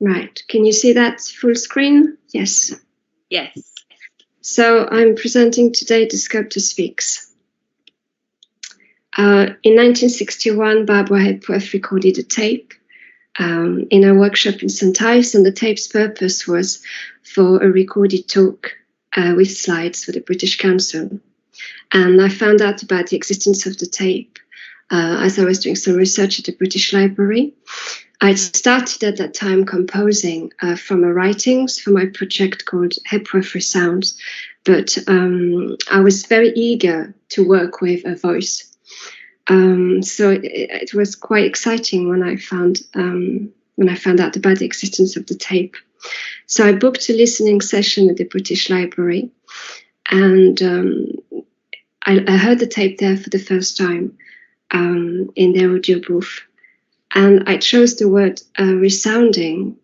Right. Can you see that full screen? Yes. Yes. So I'm presenting today The Sculptor Speaks. In 1961, Barbara Hepworth recorded a tape in a workshop in St. Ives, and the tape's purpose was for a recorded talk with slides for the British Council. And I found out about the existence of the tape as I was doing some research at the British Library. I started at that time composing from her writings for my project called Hepworth Resounds, but I was very eager to work with a voice. So it was quite exciting when I found out about the existence of the tape. So I booked a listening session at the British Library, and I heard the tape there for the first time in their audio booth. And I chose the word resounding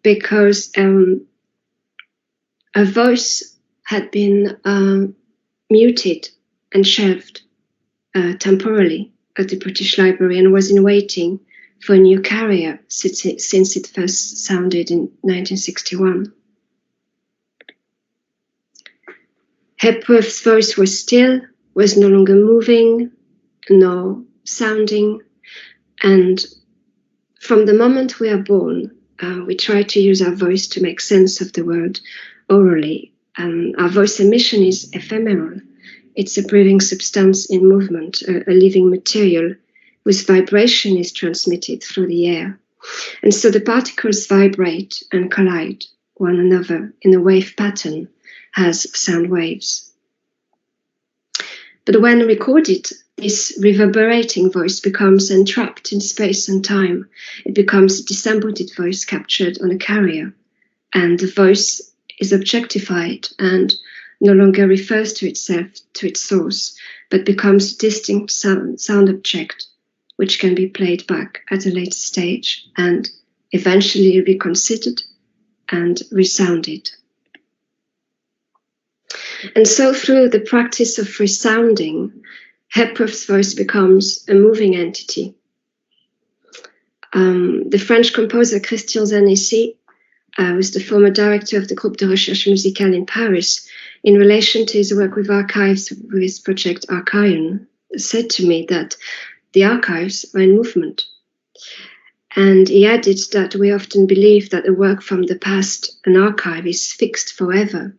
because a voice had been muted and shelved temporarily at the British Library and was in waiting for a new carrier since it first sounded in 1961. Hepworth's voice was still, was no longer moving, nor sounding, and from the moment we are born, we try to use our voice to make sense of the world orally, and our voice emission is ephemeral. It's a breathing substance in movement, a living material whose vibration is transmitted through the air. And so the particles vibrate and collide one another in a wave pattern as sound waves. But when recorded, this reverberating voice becomes entrapped in space and time. It becomes a disembodied voice captured on a carrier, and the voice is objectified and no longer refers to itself, to its source, but becomes a distinct sound object, which can be played back at a later stage and eventually reconsidered and resounded. And so through the practice of resounding, Hepworth's voice becomes a moving entity. The French composer Christian Zanesi, who's the former director of the Groupe de Recherche Musicale in Paris, in relation to his work with archives with his project Archion, said to me that the archives are in movement. And he added that we often believe that a work from the past, an archive, is fixed forever.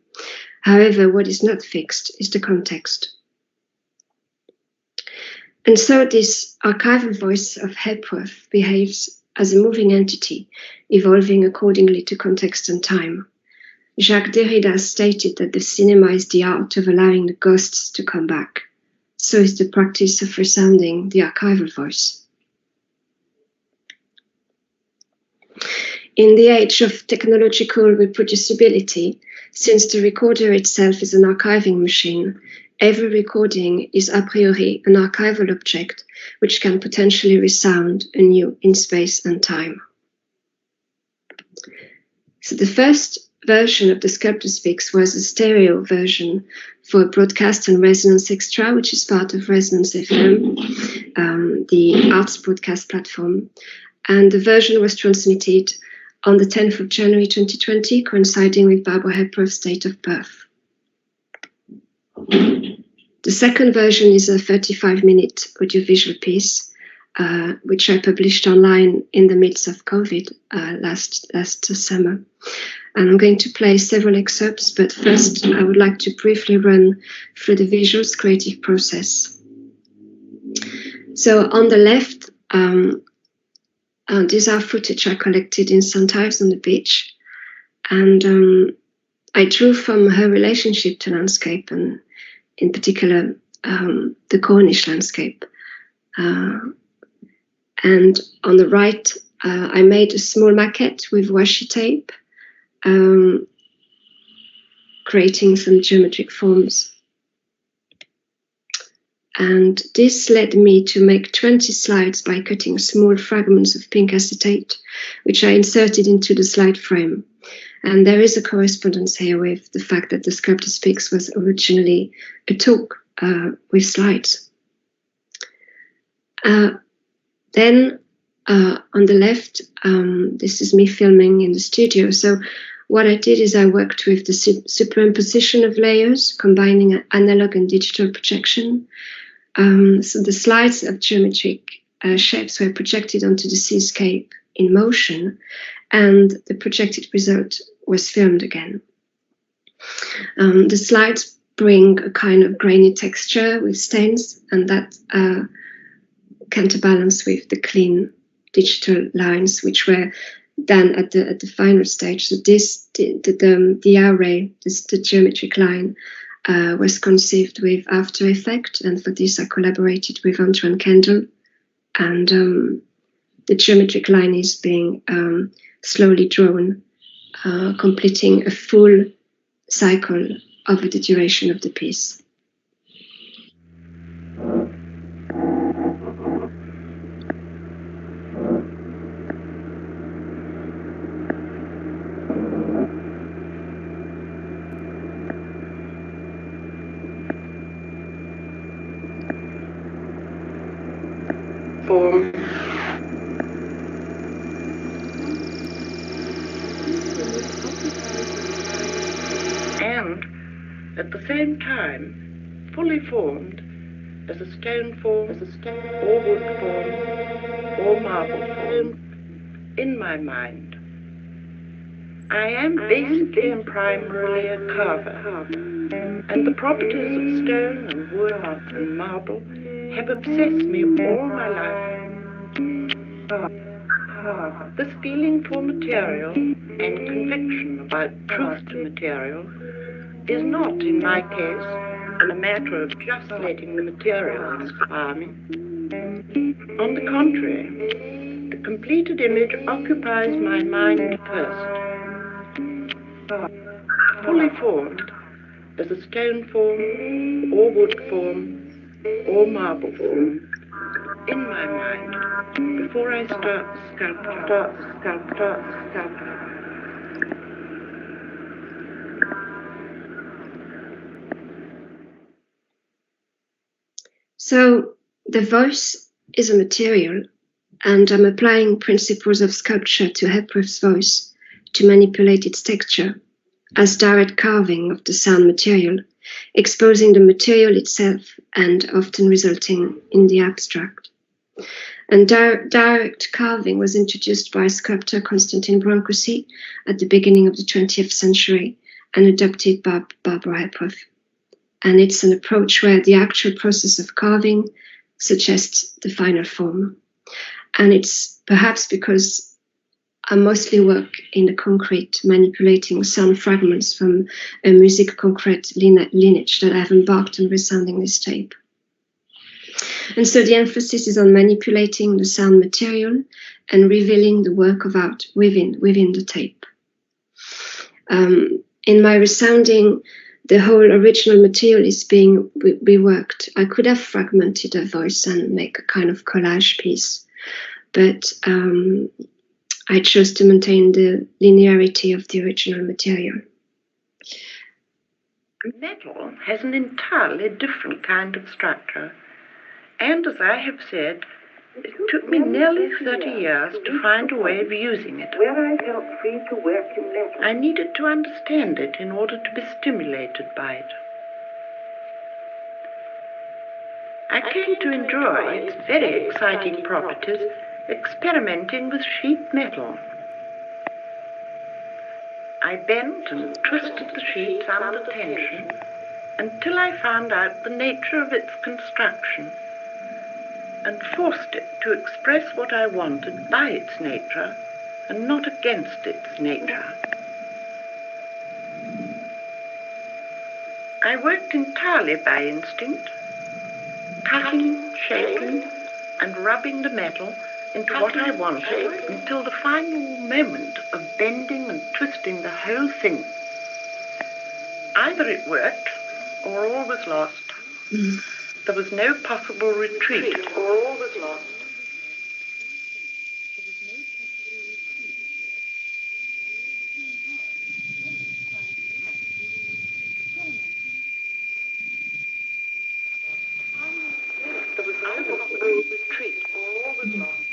However, what is not fixed is the context. And so this archival voice of Hepworth behaves as a moving entity, evolving accordingly to context and time. Jacques Derrida stated that the cinema is the art of allowing the ghosts to come back. So is the practice of resounding the archival voice. In the age of technological reproducibility, since the recorder itself is an archiving machine, every recording is a priori an archival object, which can potentially resound anew in space and time. So the first version of The Sculptor Speaks was a stereo version for broadcast and Resonance Extra, which is part of Resonance FM, the arts broadcast platform. And the version was transmitted on the 10th of January 2020, coinciding with Barbara Hepworth's date of birth. The second version is a 35-minute audiovisual piece, which I published online in the midst of COVID last summer. And I'm going to play several excerpts, but first I would like to briefly run through the visual's creative process. So on the left, these are footage I collected in St. Ives on the beach. And I drew from her relationship to landscape, and in particular, the Cornish landscape. And on the right, I made a small maquette with washi tape, creating some geometric forms. And this led me to make 20 slides by cutting small fragments of pink acetate, which I inserted into the slide frame. And there is a correspondence here with the fact that The Sculptor Speaks was originally a talk with slides. Then On the left, this is me filming in the studio. So what I did is I worked with the superimposition of layers, combining analog and digital projection. So the slides of geometric shapes were projected onto the seascape in motion, and the projected result was filmed again. The slides bring a kind of grainy texture with stains, and that counterbalance with the clean digital lines, which were done at the final stage. So the array, the geometric line, was conceived with After Effects, and for this I collaborated with Antoine Kendall, and the geometric line is being slowly drawn, completing a full cycle over the duration of the piece. Form. And at the same time, fully formed as a stone form, or wood form, or marble form, in my mind. I am basically and primarily a carver, and the properties of stone and wood and marble have obsessed me all my life. This feeling for material and conviction about truth to material is not, in my case, a matter of just letting the material inspire me. On the contrary, the completed image occupies my mind first. Fully formed as a stone form, or wood form, or marble form, in my mind, before I start sculpture. So the voice is a material, and I'm applying principles of sculpture to Hepworth's voice to manipulate its texture as direct carving of the sound material, exposing the material itself and often resulting in the abstract. And direct carving was introduced by sculptor Constantin Brancusi at the beginning of the 20th century and adopted by Barbara Hepworth. And it's an approach where the actual process of carving suggests the final form. And it's perhaps because I mostly work in the concrete, manipulating sound fragments from a music concrete lineage that I've embarked on resounding this tape. And so the emphasis is on manipulating the sound material and revealing the work of art within the tape. In my resounding, the whole original material is being reworked. I could have fragmented a voice and make a kind of collage piece, but I chose to maintain the linearity of the original material. Metal has an entirely different kind of structure, and as I have said, it took me nearly 30 years to find a way of using it. Where I felt free to work in metal, I needed to understand it in order to be stimulated by it. I came to enjoy its very exciting properties experimenting with sheet metal. I bent and twisted the sheets under tension until I found out the nature of its construction and forced it to express what I wanted by its nature and not against its nature. I worked entirely by instinct, cutting, shaping, and rubbing the metal into what I wanted until the final moment of bending and twisting the whole thing. Either it worked or all was lost. There was no possible retreat, or all was lost. There was no possible retreat, or all was lost.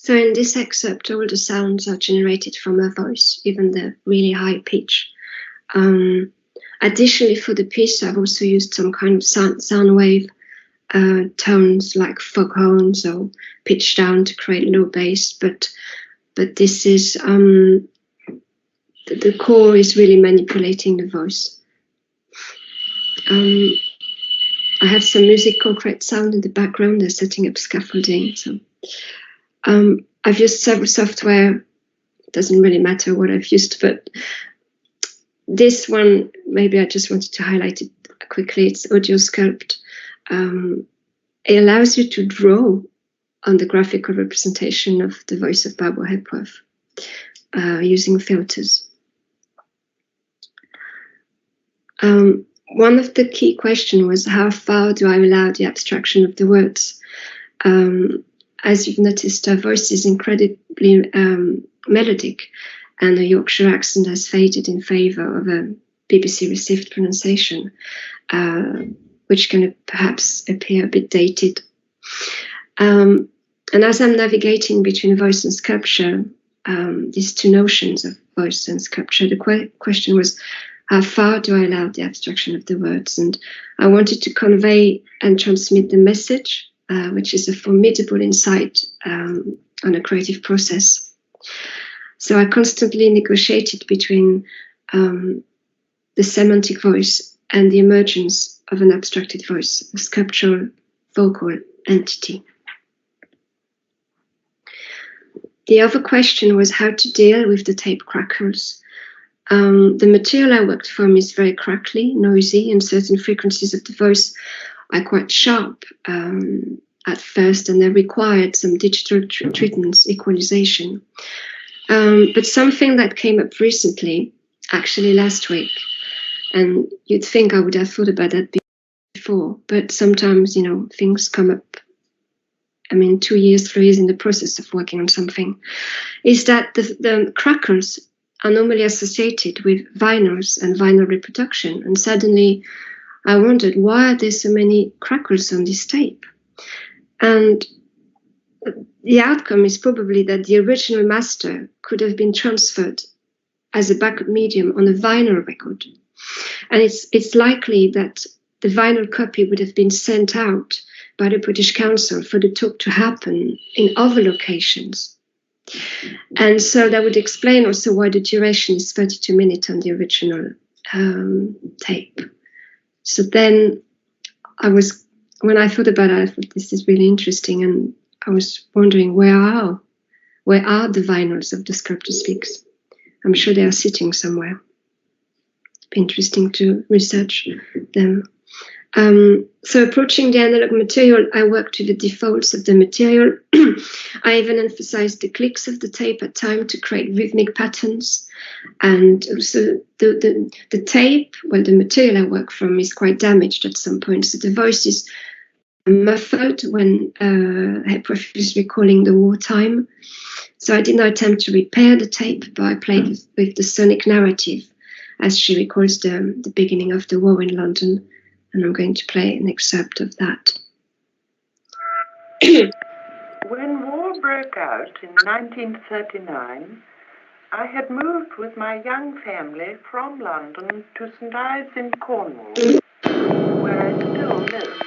So in this excerpt, all the sounds are generated from her voice, even the really high pitch. Additionally, for the piece, I've also used some kind of sound wave tones like foghorns or pitch down to create low bass. But this is the core is really manipulating the voice. I have some music concrete sound in the background. They're setting up scaffolding. So I've used several software. It doesn't really matter what I've used, but this one, maybe I just wanted to highlight it quickly. It's Audio Sculpt. It allows you to draw on the graphical representation of the voice of Barbara Hepworth using filters. One of the key questions was, how far do I allow the abstraction of the words? As you've noticed, her voice is incredibly melodic, and the Yorkshire accent has faded in favour of a BBC received pronunciation, which can perhaps appear a bit dated. And as I'm navigating between voice and sculpture, these two notions of voice and sculpture, the question was, how far do I allow the abstraction of the words? And I wanted to convey and transmit the message, which is a formidable insight on a creative process. So I constantly negotiated between the semantic voice and the emergence of an abstracted voice, a sculptural vocal entity. The other question was how to deal with the tape crackles. The material I worked from is very crackly, noisy, and certain frequencies of the voice are quite sharp at first, and they required some digital treatments, equalization. But something that came up recently, actually last week, and you'd think I would have thought about that before, but sometimes, things come up. 2 years, 3 years in the process of working on something, is that the crackles are normally associated with vinyls and vinyl reproduction. And suddenly I wondered, why are there so many crackles on this tape? And the outcome is probably that the original master could have been transferred as a backup medium on a vinyl record. And it's likely that the vinyl copy would have been sent out by the British Council for the talk to happen in other locations. And so that would explain also why the duration is 32 minutes on the original tape. So then when I thought about it, I thought this is really interesting. And I was wondering, where are the vinyls of the Sculptor Speaks? I'm sure they are sitting somewhere. It'd be interesting to research them. So approaching the analog material, I worked with the defaults of the material. I even emphasized the clicks of the tape at time to create rhythmic patterns. And also the tape, the material I work from is quite damaged at some point. So the voice is muffled when Hepworth is recalling the wartime. So I did not attempt to repair the tape, but I played with the sonic narrative as she recalls the beginning of the war in London. And I'm going to play an excerpt of that. When war broke out in 1939, I had moved with my young family from London to St. Ives in Cornwall, where I still live.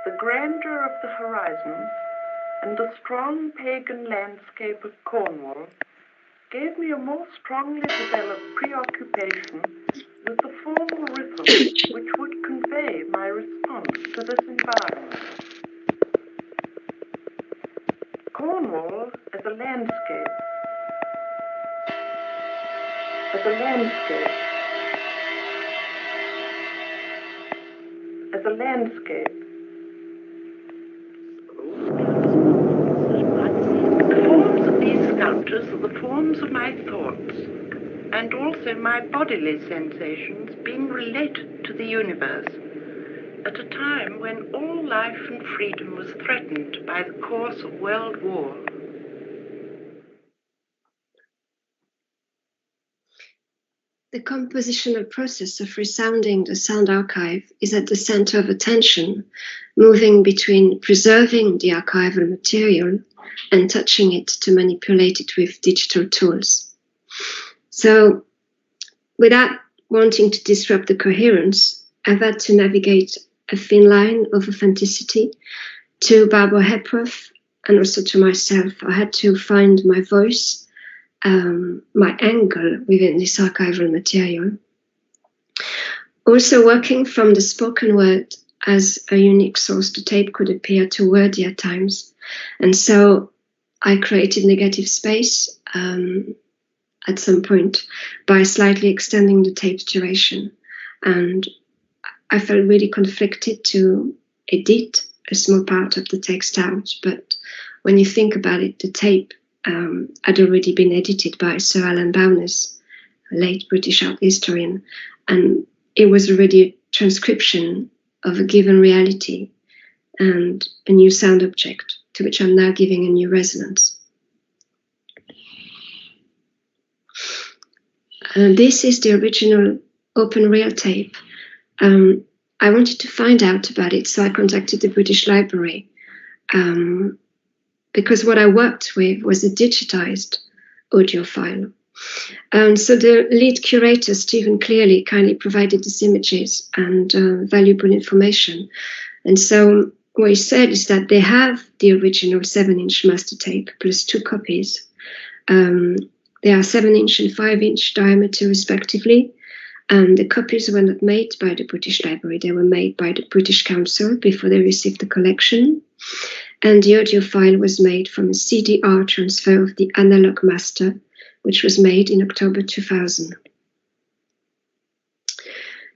The grandeur of the horizon and the strong pagan landscape of Cornwall gave me a more strongly developed preoccupation with the formal rhythm which would convey my response to this environment. Cornwall as a landscape, sculptures are the forms of my thoughts, and also my bodily sensations being related to the universe, at a time when all life and freedom was threatened by the course of world war. The compositional process of resounding the sound archive is at the center of attention, moving between preserving the archival material and touching it to manipulate it with digital tools. So, without wanting to disrupt the coherence, I've had to navigate a thin line of authenticity to Barbara Hepworth and also to myself. I had to find my voice, my angle within this archival material. Also, working from the spoken word as a unique source, the tape could appear too wordy at times. And so I created negative space at some point by slightly extending the tape's duration. And I felt really conflicted to edit a small part of the text out. But when you think about it, the tape had already been edited by Sir Alan Bowness, a late British art historian, and it was already a transcription of a given reality and a new sound object to which I'm now giving a new resonance. This is the original open reel tape. I wanted to find out about it, so I contacted the British Library. Because what I worked with was a digitized audio file. So the lead curator, Stephen Clearly, kindly provided these images and valuable information. And so what he said is that they have the original 7-inch master tape plus 2 copies. They are 7-inch and 5-inch diameter respectively. And the copies were not made by the British Library. They were made by the British Council before they received the collection. And the audio file was made from a CDR transfer of the analog master, which was made in October 2000.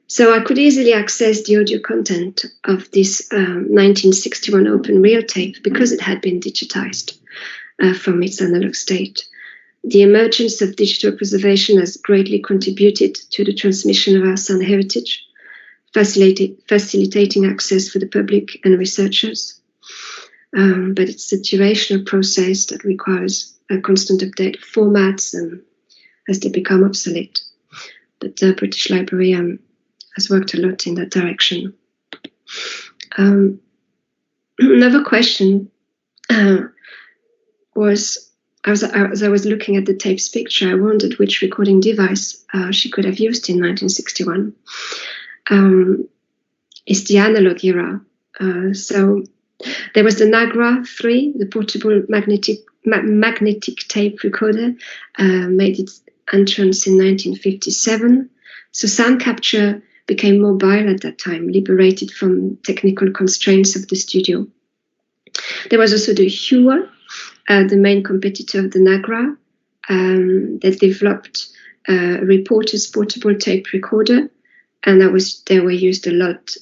So I could easily access the audio content of this 1961 open reel tape because it had been digitized from its analog state. The emergence of digital preservation has greatly contributed to the transmission of our sound heritage, facilitating access for the public and researchers. But it's a durational process that requires a constant update of formats and as they become obsolete. But the British Library has worked a lot in that direction. Another question was, as I was looking at the tape's picture, I wondered which recording device she could have used in 1961. It's the analog era. So there was the Nagra 3, the portable magnetic tape recorder, made its entrance in 1957. So sound capture became mobile at that time, liberated from technical constraints of the studio. There was also the Hua, the main competitor of the Nagra, that developed a reporter's portable tape recorder, and they were used a lot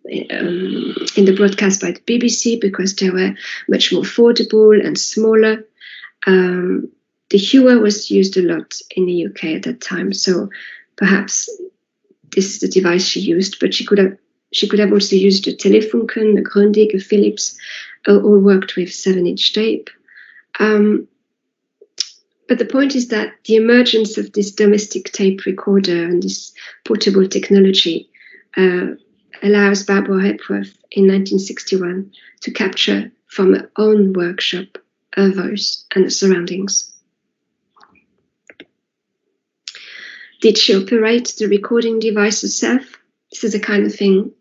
in the broadcast by the BBC because they were much more affordable and smaller. The Hua was used a lot in the UK at that time, so perhaps this is the device she used, but she could have also used a Telefunken, a Grundig, a Philips, all worked with 7-inch tape. But the point is that the emergence of this domestic tape recorder and this portable technology allows Barbara Hepworth in 1961 to capture from her own workshop her voice and her surroundings. Did she operate the recording device herself? This is the kind of thing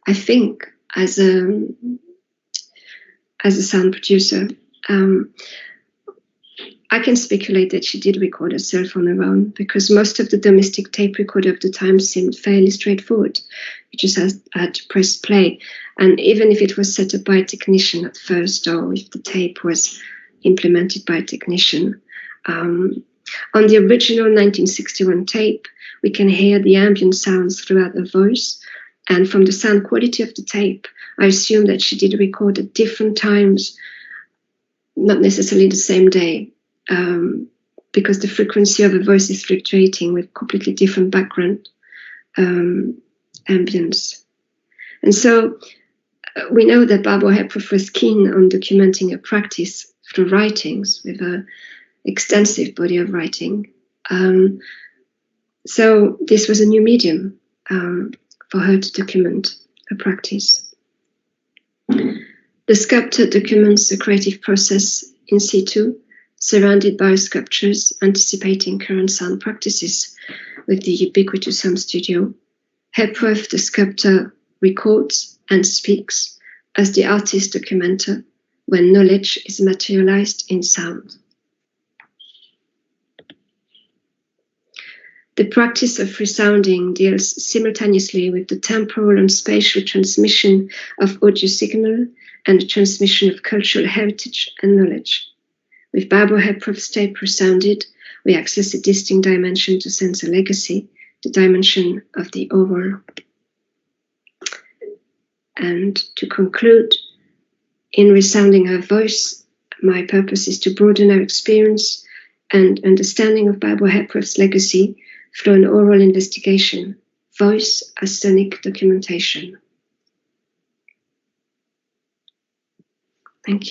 I think as a sound producer. I can speculate that she did record herself on her own because most of the domestic tape recorder of the time seemed fairly straightforward. You just had to press play. And even if it was set up by a technician at first, or if the tape was implemented by a technician, on the original 1961 tape, we can hear the ambient sounds throughout her voice. And from the sound quality of the tape, I assume that she did record at different times, not necessarily the same day, because the frequency of a voice is fluctuating with completely different background ambience. And so we know that Barbara Hepworth was keen on documenting her practice through writings with an extensive body of writing. So this was a new medium for her to document her practice. The sculptor documents the creative process in situ, surrounded by sculptures anticipating current sound practices with the ubiquitous home studio. Hepworth, the sculptor, records and speaks as the artist documenter when knowledge is materialized in sound. The practice of resounding deals simultaneously with the temporal and spatial transmission of audio signal and the transmission of cultural heritage and knowledge. With Barbara Hepworth's tape Resounded, we access a distinct dimension to sense a legacy, the dimension of the oeuvre. And to conclude, in resounding her voice, my purpose is to broaden our experience and understanding of Barbara Hepworth's legacy through an oral investigation, voice as sonic documentation.